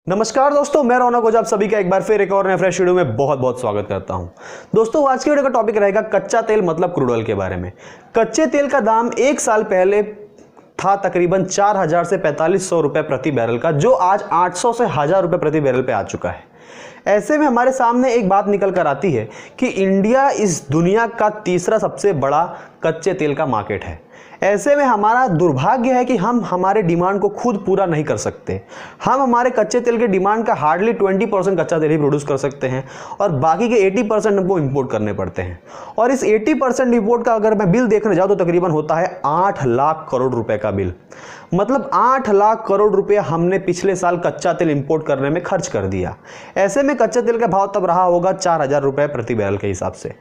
नमस्कार दोस्तों, मैं रौनक ओझा आप सभी का एक बार फिर एक और नए फ्रेश वीडियो में बहुत बहुत स्वागत करता हूं। दोस्तों, आज की वीडियो का टॉपिक रहेगा कच्चा तेल मतलब क्रूड ऑयल के बारे में। कच्चे तेल का दाम एक साल पहले था तकरीबन 4000 से 4500 रुपए प्रति बैरल का, जो आज 800 से 1000 रुपए प्रति बैरल पे आ चुका है। ऐसे में हमारे सामने एक बात निकल कर आती है कि इंडिया इस दुनिया का तीसरा सबसे बड़ा कच्चे तेल का मार्केट है। ऐसे में हमारा दुर्भाग्य है कि हम हमारे डिमांड को खुद पूरा नहीं कर सकते। हम हमारे कच्चे तेल के डिमांड का हार्डली 20% कच्चा तेल ही प्रोड्यूस कर सकते हैं और बाकी के 80% हमको इंपोर्ट करने पड़ते हैं। और इस 80% इंपोर्ट का अगर मैं बिल देखने जाऊँ तो तकरीबन होता है 8 लाख करोड़ रुपए का बिल। मतलब 8 लाख करोड़ रुपया हमने पिछले साल कच्चा तेल इंपोर्ट करने में खर्च कर दिया। ऐसे में कच्चे तेल का भाव तब रहा होगा 4000 रुपये प्रति बैरल के हिसाब से।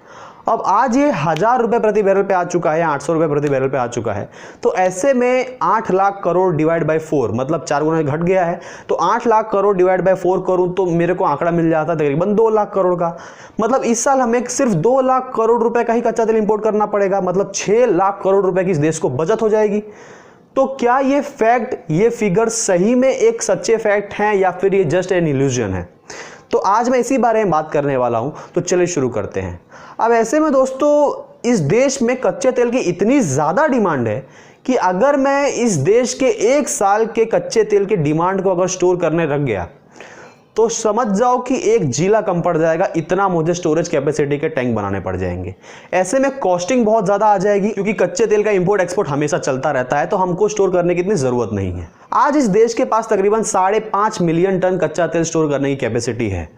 अब आज ये 1000 रुपये प्रति बैरल पे आ चुका है, 800 रुपये प्रति बैरल पे आ चुका है। तो ऐसे में 8 लाख करोड़ डिवाइड बाय 4 मतलब 4 गुना घट गया है। तो 8 लाख करोड़ डिवाइड बाय 4 करूं तो मेरे को आंकड़ा मिल जाता है तकरीबन 2 लाख करोड़ का। मतलब इस साल हमें सिर्फ 2 लाख करोड़ रुपए का ही कच्चा तेल इंपोर्ट करना पड़ेगा। मतलब 6 लाख करोड़ रुपए की इस देश को बचत हो जाएगी। तो क्या ये फैक्ट, ये फिगर सही में एक सच्चे फैक्ट हैं या फिर ये जस्ट एन इल्यूजन है? तो आज मैं इसी बारे में बात करने वाला हूं। तो चलिए शुरू करते हैं। अब ऐसे में दोस्तों, इस देश में कच्चे तेल की इतनी ज़्यादा डिमांड है कि अगर मैं इस देश के एक साल के कच्चे तेल के डिमांड को अगर स्टोर करने रख गया तो समझ जाओ कि एक जिला कम पड़ जाएगा। इतना मुझे स्टोरेज कैपेसिटी के टैंक बनाने पड़ जाएंगे। ऐसे में कॉस्टिंग बहुत ज़्यादा आ जाएगी, क्योंकि कच्चे तेल का इंपोर्ट एक्सपोर्ट हमेशा चलता रहता है, तो हमको स्टोर करने की इतनी ज़रूरत नहीं है। आज इस देश के पास तकरीबन 5.5 मिलियन टन कच्चा तेल स्टोर करने की कैपेसिटी है।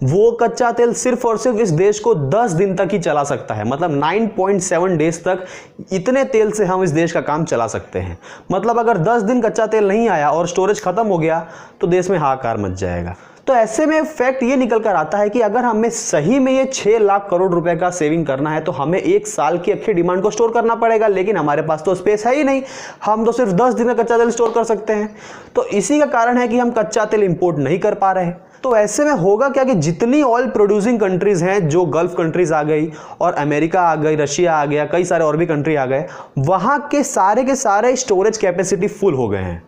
वो कच्चा तेल सिर्फ और सिर्फ इस देश को 10 दिन तक ही चला सकता है। मतलब 9.7 डेज तक इतने तेल से हम इस देश का काम चला सकते हैं। मतलब अगर 10 दिन कच्चा तेल नहीं आया और स्टोरेज खत्म हो गया तो देश में हाहाकार मच जाएगा। तो ऐसे में फैक्ट ये निकल कर आता है कि अगर हमें सही में ये 6 लाख करोड़ रुपए का सेविंग करना है तो हमें एक साल की अच्छी डिमांड को स्टोर करना पड़ेगा। लेकिन हमारे पास तो स्पेस है ही नहीं, हम तो सिर्फ 10 दिन का कच्चा तेल स्टोर कर सकते हैं। तो इसी का कारण है कि हम कच्चा तेल इंपोर्ट नहीं कर पा रहे हैं। तो ऐसे में होगा क्या कि जितनी ऑयल प्रोड्यूसिंग कंट्रीज हैं, जो गल्फ कंट्रीज आ गई और अमेरिका आ गई, रशिया आ गया, कई सारे और भी कंट्री आ गए, वहां के सारे स्टोरेज कैपेसिटी फुल हो गए हैं।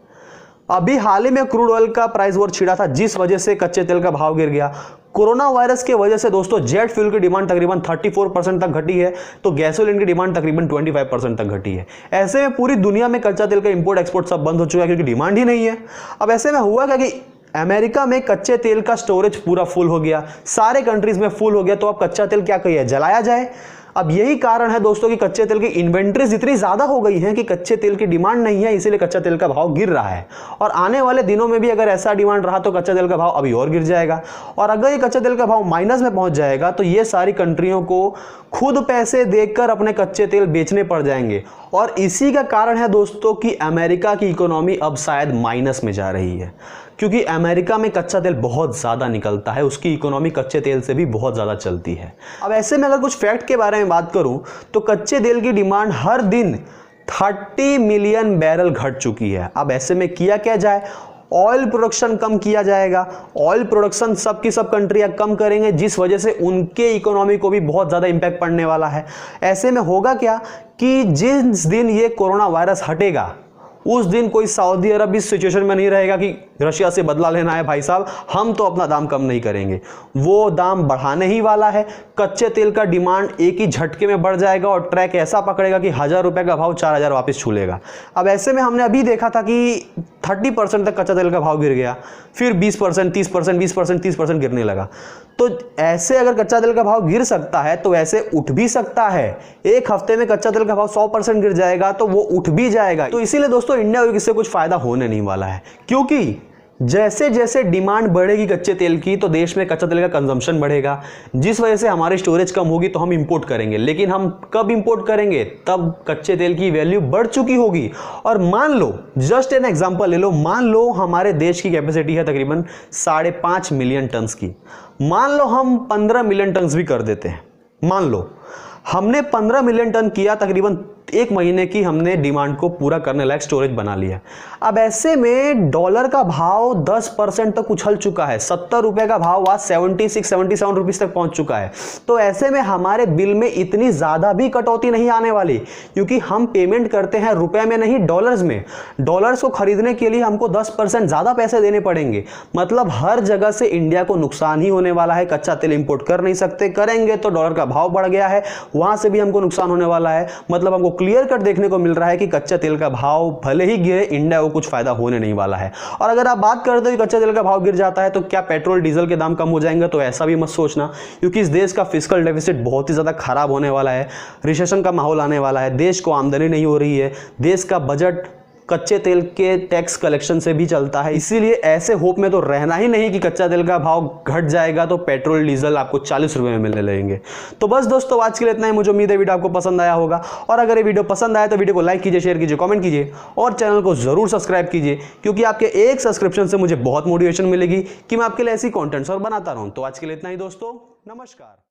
अभी हाल ही में क्रूड ऑयल का प्राइस वॉर छिड़ा था, जिस वजह से कच्चे तेल का भाव गिर गया। कोरोना वायरस के वजह से दोस्तों जेट फ्यूल की डिमांड तकरीबन 34% तक घटी है, तो गैसोलीन की डिमांड तकरीबन 25% तक घटी है। ऐसे में पूरी दुनिया में कच्चा तेल का इंपोर्ट एक्सपोर्ट सब बंद हो चुका है, क्योंकि डिमांड ही नहीं है। अब ऐसे में हुआ क्या कि अमेरिका में कच्चे तेल का स्टोरेज पूरा फुल हो गया, सारे कंट्रीज में फुल हो गया। तो अब कच्चा तेल क्या कहिए, जलाया जाए। अब यही कारण है दोस्तों कि कच्चे तेल की इन्वेंट्रीज इतनी ज्यादा हो गई हैं कि कच्चे तेल की डिमांड नहीं है, इसीलिए कच्चा तेल का भाव गिर रहा है। और आने वाले दिनों में भी अगर ऐसा डिमांड रहा तो कच्चा तेल का भाव अभी और गिर जाएगा। और अगर ये कच्चा तेल का भाव माइनस में पहुंच जाएगा तो ये सारी कंट्रियों को खुद पैसे देकर अपने कच्चे तेल बेचने पड़ जाएंगे। और इसी का कारण है दोस्तों कि अमेरिका की इकोनॉमी अब शायद माइनस में जा रही है, क्योंकि अमेरिका में कच्चा तेल बहुत ज़्यादा निकलता है। उसकी इकोनॉमी कच्चे तेल से भी बहुत ज़्यादा चलती है। अब ऐसे में अगर कुछ फैक्ट के बारे में बात करूं तो कच्चे तेल की डिमांड हर दिन 30 मिलियन बैरल घट चुकी है। अब ऐसे में किया क्या जाए? ऑयल प्रोडक्शन कम किया जाएगा। ऑयल प्रोडक्शन सब की सब कंट्रियां कम करेंगे, जिस वजह से उनके इकोनॉमी को भी बहुत ज़्यादा इम्पैक्ट पड़ने वाला है। ऐसे में होगा क्या कि जिस दिन ये कोरोना वायरस हटेगा उस दिन कोई सऊदी अरब इस सिचुएशन में नहीं रहेगा कि रशिया से बदला लेना है भाई साहब, हम तो अपना दाम कम नहीं करेंगे। वो दाम बढ़ाने ही वाला है। कच्चे तेल का डिमांड एक ही झटके में बढ़ जाएगा और ट्रैक ऐसा पकड़ेगा कि 1000 रुपये का भाव 4000 वापस छू लेगा। अब ऐसे में हमने अभी देखा था कि 30% तक कच्चा तेल का भाव गिर गया, फिर 20%, 30%, 20%, 30% गिरने लगा। तो ऐसे अगर कच्चा तेल का भाव गिर सकता है तो ऐसे उठ भी सकता है। एक हफ्ते में कच्चा तेल का भाव 100% गिर जाएगा तो वो उठ भी जाएगा। तो इसीलिए दोस्तों इंडिया को इससे कुछ फायदा होने नहीं वाला है, क्योंकि जैसे जैसे डिमांड बढ़ेगी कच्चे तेल की तो देश में कच्चा तेल का कंजम्पशन बढ़ेगा, जिस वजह से हमारी स्टोरेज कम होगी तो हम इंपोर्ट करेंगे। लेकिन हम कब इंपोर्ट करेंगे? तब कच्चे तेल की वैल्यू बढ़ चुकी होगी। और मान लो, जस्ट एन एग्जांपल ले लो, मान लो हमारे देश की कैपेसिटी है तकरीबन 5.5 मिलियन टन्स की। मान लो हम 15 मिलियन टन्स भी कर देते हैं। मान लो हमने 15 मिलियन टन किया, तकरीबन 1 महीने की हमने डिमांड को पूरा करने लायक स्टोरेज बना लिया। अब ऐसे में डॉलर का भाव 10% तक उछल चुका है। 70 रुपए का भाव आज 76-77 रुपीज तक पहुंच चुका है। तो ऐसे में हमारे बिल में इतनी ज्यादा भी कटौती नहीं आने वाली, क्योंकि हम पेमेंट करते हैं रुपए में नहीं डॉलर्स में। डॉलर्स को खरीदने के लिए हमको 10% ज्यादा पैसे देने पड़ेंगे। मतलब हर जगह से इंडिया को नुकसान ही होने वाला है। कच्चा तेल इंपोर्ट कर नहीं सकते, करेंगे तो डॉलर का भाव बढ़ गया है, वहां से भी हमको नुकसान होने वाला है। मतलब हमको क्लियर कट देखने को मिल रहा है कि कच्चा तेल का भाव भले ही गिरे, इंडिया को कुछ फायदा होने नहीं वाला है। और अगर आप बात करते हो कि कच्चा तेल का भाव गिर जाता है तो क्या पेट्रोल डीजल के दाम कम हो जाएंगे, तो ऐसा भी मत सोचना, क्योंकि इस देश का फिस्कल डेफिसिट बहुत ही ज्यादा खराब होने वाला है। रिसेशन का माहौल आने वाला है, देश को आमदनी नहीं हो रही है, देश का बजट कच्चे तेल के टैक्स कलेक्शन से भी चलता है। इसीलिए ऐसे होप में तो रहना ही नहीं कि कच्चा तेल का भाव घट जाएगा तो पेट्रोल डीजल आपको 40 रुपए में मिलने लगेंगे। तो बस दोस्तों, आज के लिए इतना ही। मुझे उम्मीद है वीडियो आपको पसंद आया होगा, और अगर ये वीडियो पसंद आया तो वीडियो को लाइक कीजिए, शेयर कीजिए, कमेंट कीजिए, और चैनल को जरूर सब्सक्राइब कीजिए, क्योंकि आपके एक सब्सक्रिप्शन से मुझे बहुत मोटिवेशन मिलेगी कि मैं आपके लिए ऐसी कॉन्टेंट्स और बनाता रहूं। तो आज के लिए इतना ही दोस्तों, नमस्कार।